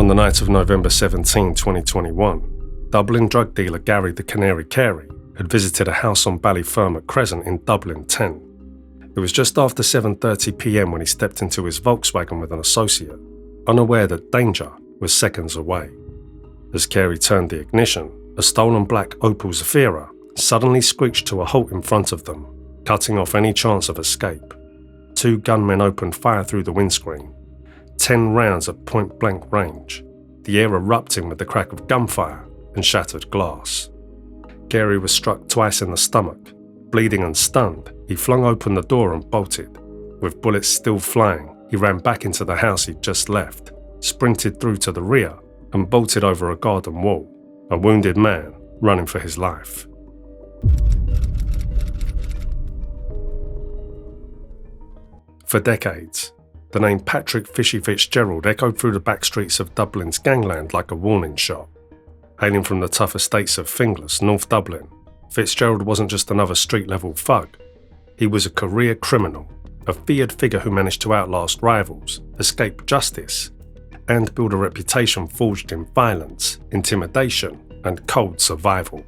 the night of November 17, 2021, Dublin drug dealer Gary the Canary Carey had visited a house on Ballyfermot Crescent in Dublin 10. It was just after 7:30 p.m. when he stepped into his Volkswagen with an associate, unaware that danger was seconds away. As Carey turned the ignition, a stolen black Opel Zafira suddenly screeched to a halt in front of them, cutting off any chance of escape. 2 gunmen opened fire through the windscreen, 10 rounds at point-blank range, the air erupting with the crack of gunfire and shattered glass. Carey was struck twice in the stomach. Bleeding and stunned, he flung open the door and bolted. With bullets still flying, he ran back into the house he'd just left, sprinted through to the rear, and bolted over a garden wall, a wounded man running for his life. For decades, the name Patrick Fishy Fitzgerald echoed through the backstreets of Dublin's gangland like a warning shot. Hailing from the tough estates of Finglas, North Dublin, Fitzgerald wasn't just another street-level thug. He was a career criminal, a feared figure who managed to outlast rivals, escape justice, and build a reputation forged in violence, intimidation, and cold survival.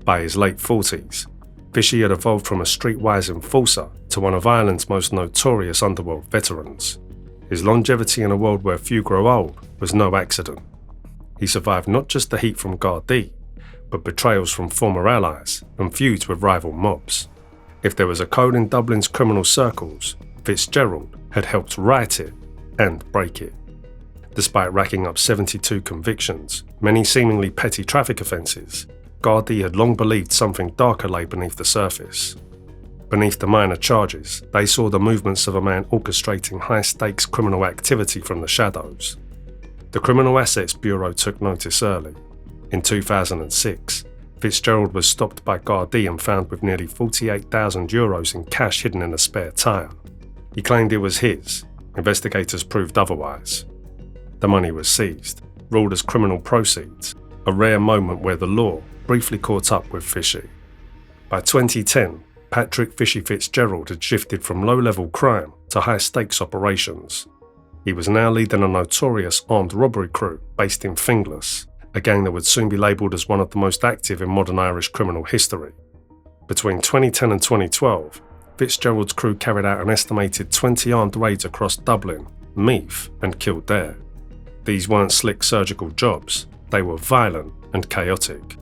By his late 40s, Fishy had evolved from a streetwise enforcer to one of Ireland's most notorious underworld veterans. His longevity in a world where few grow old was no accident. He survived not just the heat from Gardaí, but betrayals from former allies and feuds with rival mobs. If there was a code in Dublin's criminal circles, Fitzgerald had helped write it and break it. Despite racking up 72 convictions, many seemingly petty traffic offences, Gardaí had long believed something darker lay beneath the surface. Beneath the minor charges, they saw the movements of a man orchestrating high-stakes criminal activity from the shadows. The Criminal Assets Bureau took notice early. In 2006, Fitzgerald was stopped by Gardaí and found with nearly €48,000 in cash hidden in a spare tyre. He claimed it was his. Investigators proved otherwise. The money was seized, ruled as criminal proceeds, a rare moment where the law briefly caught up with Fishy. By 2010, Patrick Fishy Fitzgerald had shifted from low-level crime to high-stakes operations. He was now leading a notorious armed robbery crew based in Finglas, a gang that would soon be labelled as one of the most active in modern Irish criminal history. Between 2010 and 2012, Fitzgerald's crew carried out an estimated 20 armed raids across Dublin, Meath and Kildare. These weren't slick surgical jobs, they were violent and chaotic.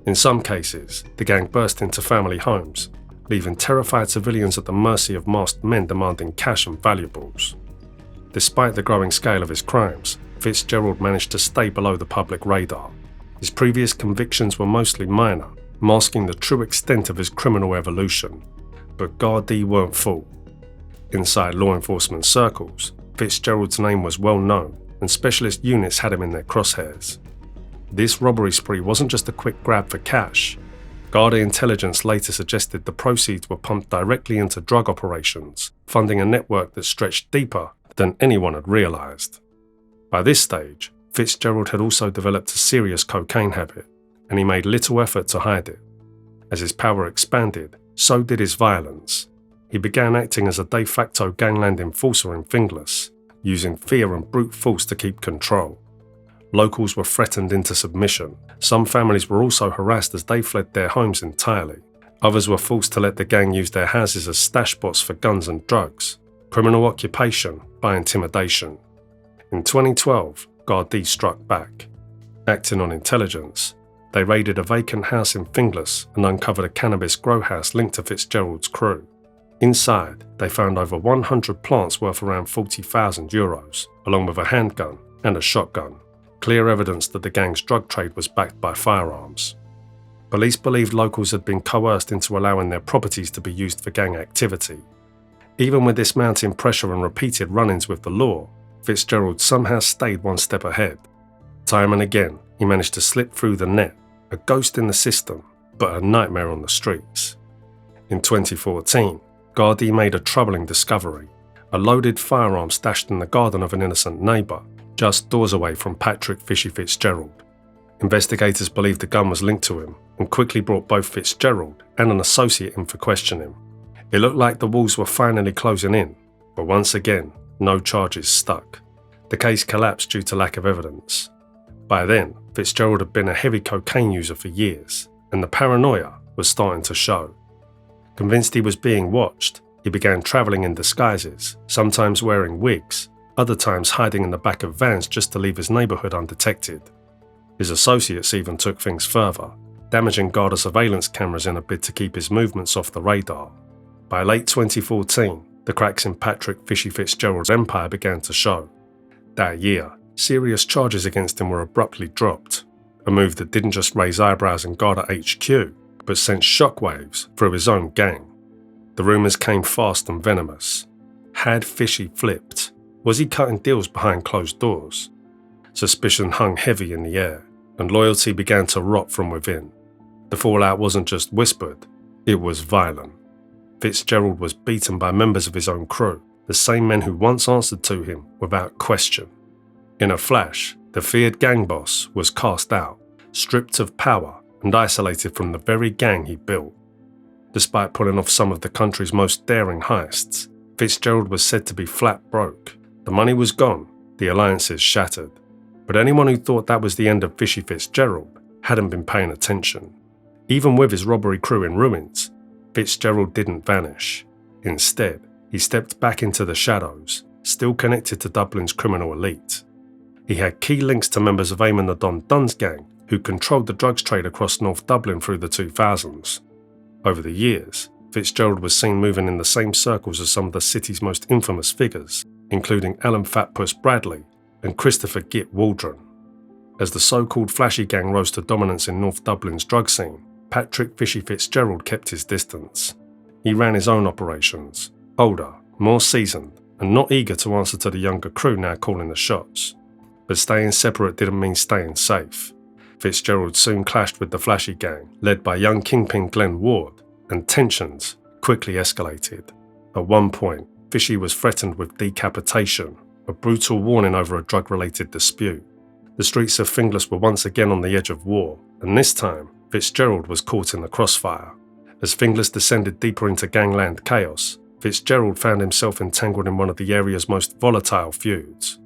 In some cases, the gang burst into family homes, leaving terrified civilians at the mercy of masked men demanding cash and valuables. Despite the growing scale of his crimes, Fitzgerald managed to stay below the public radar. His previous convictions were mostly minor, masking the true extent of his criminal evolution. But Gardaí weren't fooled. Inside law enforcement circles, Fitzgerald's name was well known, and specialist units had him in their crosshairs. This robbery spree wasn't just a quick grab for cash. Gardaí intelligence later suggested the proceeds were pumped directly into drug operations, funding a network that stretched deeper than anyone had realised. By this stage, Fitzgerald had also developed a serious cocaine habit, and he made little effort to hide it. As his power expanded, so did his violence. He began acting as a de facto gangland enforcer in Finglas, using fear and brute force to keep control. Locals were threatened into submission. Some families were also harassed as they fled their homes entirely. Others were forced to let the gang use their houses as stash spots for guns and drugs. Criminal occupation by intimidation. In 2012, Gardaí struck back. Acting on intelligence, they raided a vacant house in Finglas and uncovered a cannabis grow house linked to Fitzgerald's crew. Inside, they found over 100 plants worth around €40,000, along with a handgun and a shotgun. Clear evidence that the gang's drug trade was backed by firearms. Police believed locals had been coerced into allowing their properties to be used for gang activity. Even with this mounting pressure and repeated run-ins with the law, Fitzgerald somehow stayed one step ahead. Time and again, he managed to slip through the net, a ghost in the system, but a nightmare on the streets. In 2014, Gardaí made a troubling discovery: a loaded firearm stashed in the garden of an innocent neighbour, just doors away from Patrick Fishy Fitzgerald. Investigators believed the gun was linked to him and quickly brought both Fitzgerald and an associate in for questioning. It looked like the walls were finally closing in, but once again, no charges stuck. The case collapsed due to lack of evidence. By then, Fitzgerald had been a heavy cocaine user for years, and the paranoia was starting to show. Convinced he was being watched, he began travelling in disguises, sometimes wearing wigs, other times hiding in the back of vans just to leave his neighbourhood undetected. His associates even took things further, damaging Garda surveillance cameras in a bid to keep his movements off the radar. By late 2014, the cracks in Patrick "Fishy" Fitzgerald's empire began to show. That year, serious charges against him were abruptly dropped, a move that didn't just raise eyebrows in Garda HQ, but sent shockwaves through his own gang. The rumours came fast and venomous. Had Fishy flipped? Was he cutting deals behind closed doors? Suspicion hung heavy in the air, and loyalty began to rot from within. The fallout wasn't just whispered, it was violent. Fitzgerald was beaten by members of his own crew, the same men who once answered to him without question. In a flash, the feared gang boss was cast out, stripped of power and isolated from the very gang he built. Despite pulling off some of the country's most daring heists, Fitzgerald was said to be flat broke. The money was gone, the alliances shattered. But anyone who thought that was the end of Fishy Fitzgerald hadn't been paying attention. Even with his robbery crew in ruins, Fitzgerald didn't vanish. Instead, he stepped back into the shadows, still connected to Dublin's criminal elite. He had key links to members of Eamon the Don Dunn's gang, who controlled the drugs trade across North Dublin through the 2000s. Over the years, Fitzgerald was seen moving in the same circles as some of the city's most infamous figures, including Alan Fatpuss Bradley and Christopher Git Waldron. As the so-called Flashy gang rose to dominance in North Dublin's drug scene, Patrick "Fishy" Fitzgerald kept his distance. He ran his own operations, older, more seasoned, and not eager to answer to the younger crew now calling the shots. But staying separate didn't mean staying safe. Fitzgerald soon clashed with the Flashy gang, led by young kingpin Glenn Ward, and tensions quickly escalated. At one point, Fishy was threatened with decapitation, a brutal warning over a drug-related dispute. The streets of Finglas were once again on the edge of war, and this time, Fitzgerald was caught in the crossfire. As Finglas descended deeper into gangland chaos, Fitzgerald found himself entangled in one of the area's most volatile feuds.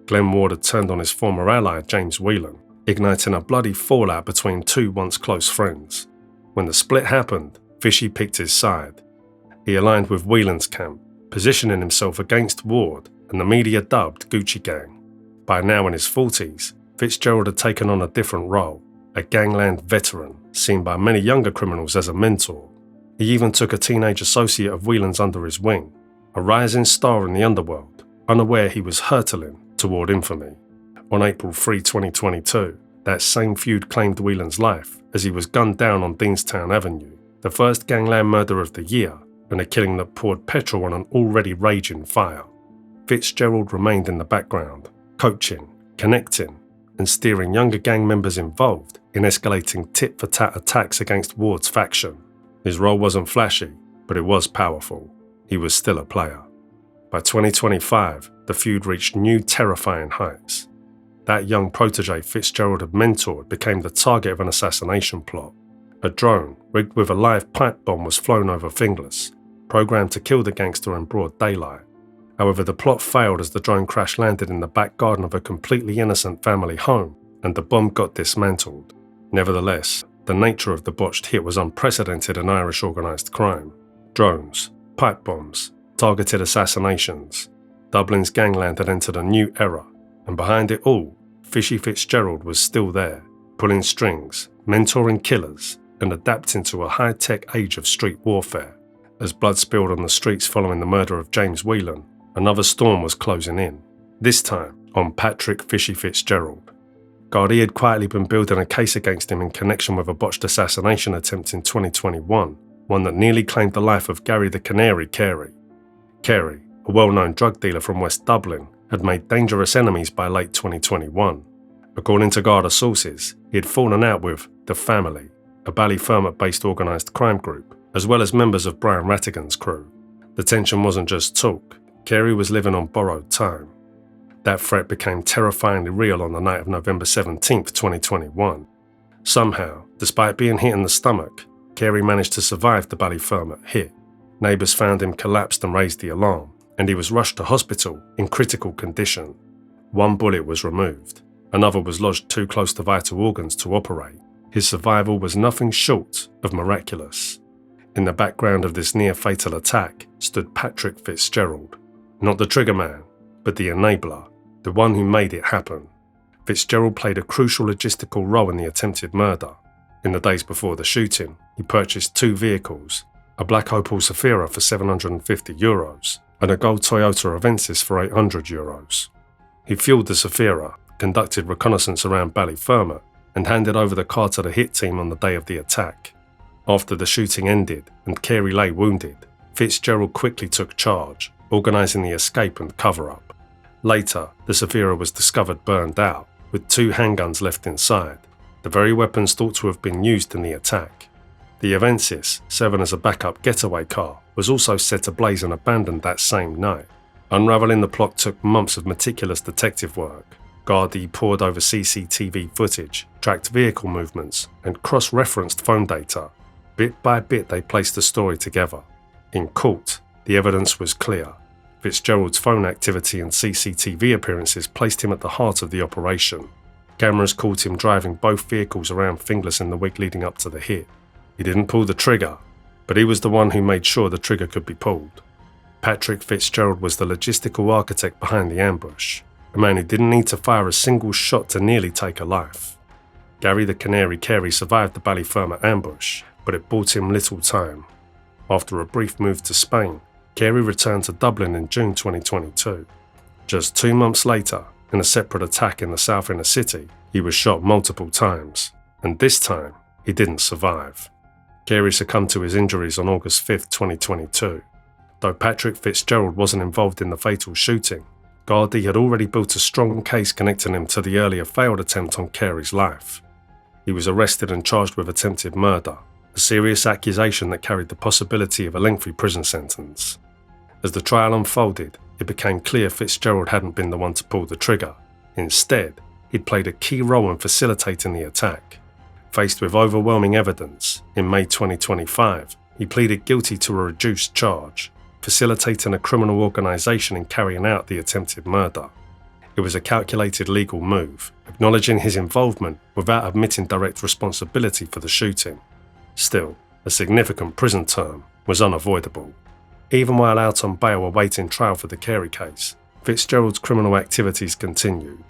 Glenn Ward had turned on his former ally James Whelan, igniting a bloody fallout between two once close friends. When the split happened, Fishy picked his side. He aligned with Whelan's camp, positioning himself against Ward and the media dubbed Gucci Gang. By now in his 40s, Fitzgerald had taken on a different role, a gangland veteran, seen by many younger criminals as a mentor. He even took a teenage associate of Whelan's under his wing, a rising star in the underworld, unaware he was hurtling toward infamy. On April 3, 2022, that same feud claimed Whelan's life as he was gunned down on Deanstown Avenue, the first gangland murder of the year, and a killing that poured petrol on an already raging fire. Fitzgerald remained in the background, coaching, connecting, and steering younger gang members involved in escalating tit-for-tat attacks against Ward's faction. His role wasn't flashy, but it was powerful. He was still a player. By 2025, the feud reached new terrifying heights. That young protege Fitzgerald had mentored became the target of an assassination plot. A drone, rigged with a live pipe bomb, was flown over Finglas, programmed to kill the gangster in broad daylight. However, the plot failed as the drone crash landed in the back garden of a completely innocent family home, and the bomb got dismantled. Nevertheless, the nature of the botched hit was unprecedented in Irish organised crime. Drones, pipe bombs, targeted assassinations. Dublin's gangland had entered a new era, and behind it all, Fishy Fitzgerald was still there, pulling strings, mentoring killers, and adapting to a high-tech age of street warfare. As blood spilled on the streets following the murder of James Whelan, another storm was closing in, this time on Patrick "Fishy" Fitzgerald. Gardaí had quietly been building a case against him in connection with a botched assassination attempt in 2021, one that nearly claimed the life of Gary the Canary Carey. Carey, a well-known drug dealer from West Dublin, had made dangerous enemies by late 2021. According to Garda sources, he had fallen out with The Family, a Ballyfermot-based organised crime group, as well as members of Brian Rattigan's crew. The tension wasn't just talk. Carey was living on borrowed time. That threat became terrifyingly real on the night of November 17, 2021. Somehow, despite being hit in the stomach, Carey managed to survive the Ballyfermot hit. Neighbours found him collapsed and raised the alarm, and he was rushed to hospital in critical condition. One bullet was removed, another was lodged too close to vital organs to operate. His survival was nothing short of miraculous. In the background of this near-fatal attack stood Patrick Fitzgerald, not the trigger man, but the enabler, the one who made it happen. Fitzgerald played a crucial logistical role in the attempted murder. In the days before the shooting, he purchased 2 vehicles, a black Opel Zafira for €750 and a gold Toyota Avensis for €800. He fueled the Zafira, conducted reconnaissance around Ballyfermot, and handed over the car to the hit team on the day of the attack. After the shooting ended and Carey lay wounded, Fitzgerald quickly took charge, organising the escape and cover-up. Later, the Zafira was discovered burned out, with 2 handguns left inside, the very weapons thought to have been used in the attack. The Avensis, serving as a backup getaway car, was also set ablaze and abandoned that same night. Unravelling the plot took months of meticulous detective work. Gardaí pored over CCTV footage, tracked vehicle movements, and cross-referenced phone data. Bit by bit they placed the story together. In court, the evidence was clear. Fitzgerald's phone activity and CCTV appearances placed him at the heart of the operation. Cameras caught him driving both vehicles around Finglas in the week leading up to the hit. He didn't pull the trigger, but he was the one who made sure the trigger could be pulled. Patrick Fitzgerald was the logistical architect behind the ambush, a man who didn't need to fire a single shot to nearly take a life. Gary the Canary Carey survived the Ballyfermot ambush, but it bought him little time. After a brief move to Spain, Carey returned to Dublin in June 2022. Just 2 months later, in a separate attack in the south inner city, he was shot multiple times, and this time, he didn't survive. Carey succumbed to his injuries on August 5, 2022. Though Patrick Fitzgerald wasn't involved in the fatal shooting, Gardaí had already built a strong case connecting him to the earlier failed attempt on Carey's life. He was arrested and charged with attempted murder, a serious accusation that carried the possibility of a lengthy prison sentence. As the trial unfolded, it became clear Fitzgerald hadn't been the one to pull the trigger. Instead, he'd played a key role in facilitating the attack. Faced with overwhelming evidence, in May 2025, he pleaded guilty to a reduced charge, facilitating a criminal organisation in carrying out the attempted murder. It was a calculated legal move, acknowledging his involvement without admitting direct responsibility for the shooting. Still, a significant prison term was unavoidable. Even while out on bail awaiting trial for the Carey case, Fitzgerald's criminal activities continued.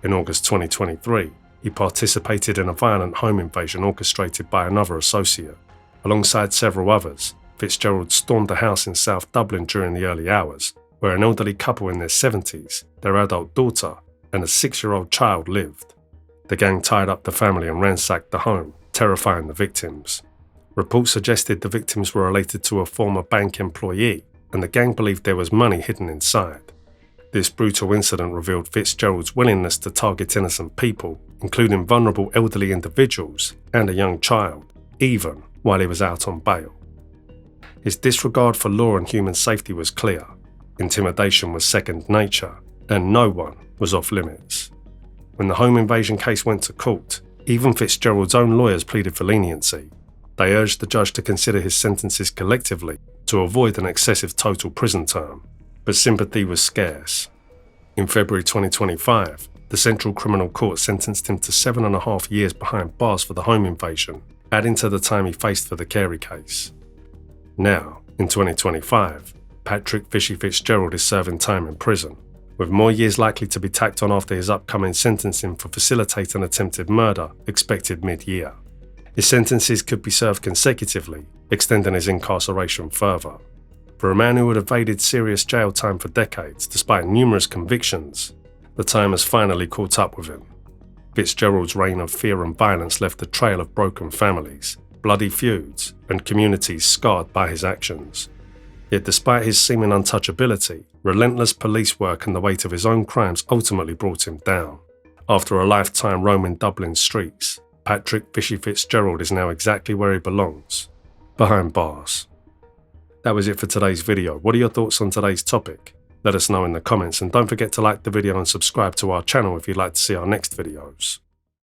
In August 2023, he participated in a violent home invasion orchestrated by another associate. Alongside several others, Fitzgerald stormed a house in South Dublin during the early hours, where an elderly couple in their 70s, their adult daughter, and a 6-year-old child lived. The gang tied up the family and ransacked the home, terrifying the victims. Reports suggested the victims were related to a former bank employee, and the gang believed there was money hidden inside. This brutal incident revealed Fitzgerald's willingness to target innocent people, including vulnerable elderly individuals and a young child, even while he was out on bail. His disregard for law and human safety was clear. Intimidation was second nature, and no one was off limits. When the home invasion case went to court, even Fitzgerald's own lawyers pleaded for leniency. They urged the judge to consider his sentences collectively to avoid an excessive total prison term, but sympathy was scarce. In February 2025, the Central Criminal Court sentenced him to 7.5 years behind bars for the home invasion, adding to the time he faced for the Carey case. Now, in 2025, Patrick Fishy Fitzgerald is serving time in prison, with more years likely to be tacked on after his upcoming sentencing for facilitating attempted murder expected mid-year. His sentences could be served consecutively, extending his incarceration further. For a man who had evaded serious jail time for decades despite numerous convictions, the time has finally caught up with him. Fitzgerald's reign of fear and violence left a trail of broken families, bloody feuds, and communities scarred by his actions. Yet despite his seeming untouchability, relentless police work and the weight of his own crimes ultimately brought him down. After a lifetime roaming Dublin streets, Patrick Fishy Fitzgerald is now exactly where he belongs, behind bars. That was it for today's video. What are your thoughts on today's topic? Let us know in the comments, and don't forget to like the video and subscribe to our channel if you'd like to see our next videos.